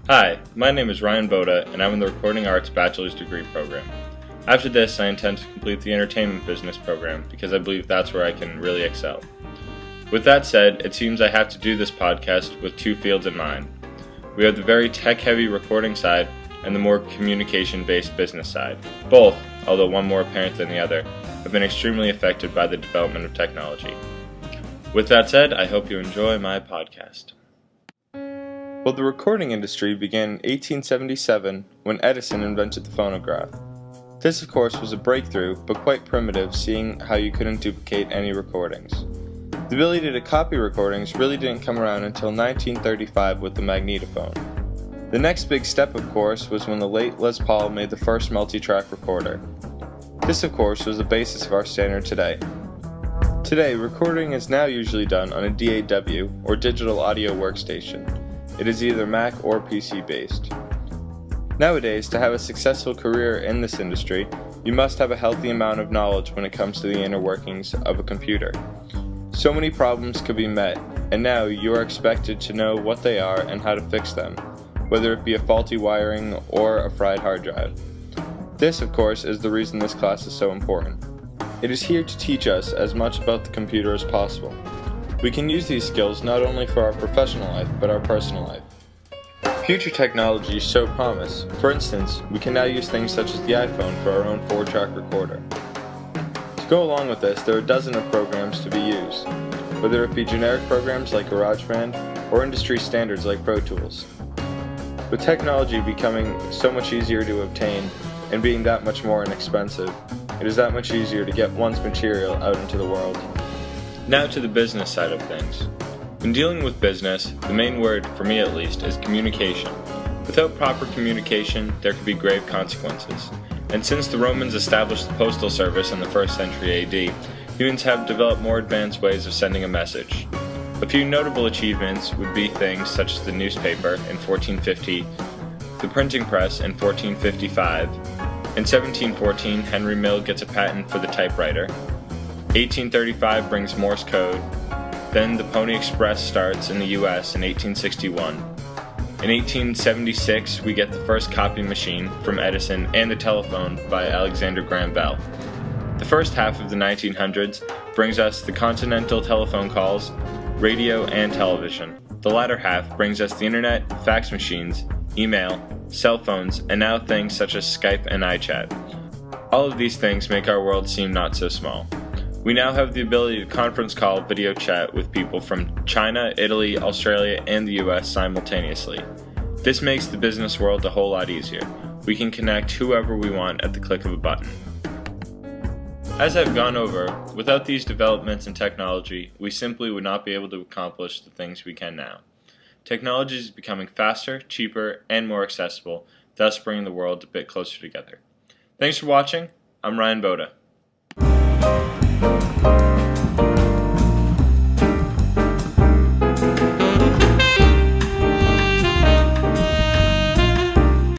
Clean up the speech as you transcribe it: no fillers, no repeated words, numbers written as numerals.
Hi, my name is Ryan Boda, and I'm in the Recording Arts Bachelor's Degree program. After this, I intend to complete the Entertainment Business program because I believe that's where I can really excel. With that said, it seems I have to do this podcast with two fields in mind. We have the very tech-heavy recording side and the more communication-based business side. Both, although one more apparent than the other, have been extremely affected by the development of technology. With that said, I hope you enjoy my podcast. Well, the recording industry began in 1877 when Edison invented the phonograph. This, of course, was a breakthrough, but quite primitive, seeing how you couldn't duplicate any recordings. The ability to copy recordings really didn't come around until 1935 with the magnetophone. The next big step, of course, was when the late Les Paul made the first multi-track recorder. This, of course, was the basis of our standard today. Today, recording is now usually done on a DAW, or digital audio workstation. It is either Mac or PC based. Nowadays, to have a successful career in this industry, you must have a healthy amount of knowledge when it comes to the inner workings of a computer. So many problems could be met, and now you are expected to know what they are and how to fix them, whether it be a faulty wiring or a fried hard drive. This, of course, is the reason this class is so important. It is here to teach us as much about the computer as possible. We can use these skills not only for our professional life, but our personal life. Future technologies show promise. For instance, we can now use things such as the iPhone for our own 4-track recorder. To go along with this, there are dozens of programs to be used, whether it be generic programs like GarageBand or industry standards like Pro Tools. With technology becoming so much easier to obtain and being that much more inexpensive, it is that much easier to get one's material out into the world. Now to the business side of things. When dealing with business, the main word, for me at least, is communication. Without proper communication, there could be grave consequences. And since the Romans established the postal service in the 1st century AD, humans have developed more advanced ways of sending a message. A few notable achievements would be things such as the newspaper in 1450, the printing press in 1455, in 1714 Henry Mill gets a patent for the typewriter, 1835 brings Morse code, then the Pony Express starts in the US in 1861. In 1876 we get the first copy machine from Edison and the telephone by Alexander Graham Bell. The first half of the 1900s brings us the continental telephone calls, radio, and television. The latter half brings us the internet, fax machines, email, cell phones, and now things such as Skype and iChat. All of these things make our world seem not so small. We now have the ability to conference call, video chat with people from China, Italy, Australia, and the US simultaneously. This makes the business world a whole lot easier. We can connect whoever we want at the click of a button. As I've gone over, without these developments in technology, we simply would not be able to accomplish the things we can now. Technology is becoming faster, cheaper, and more accessible, thus bringing the world a bit closer together. Thanks for watching. I'm Ryan Boda.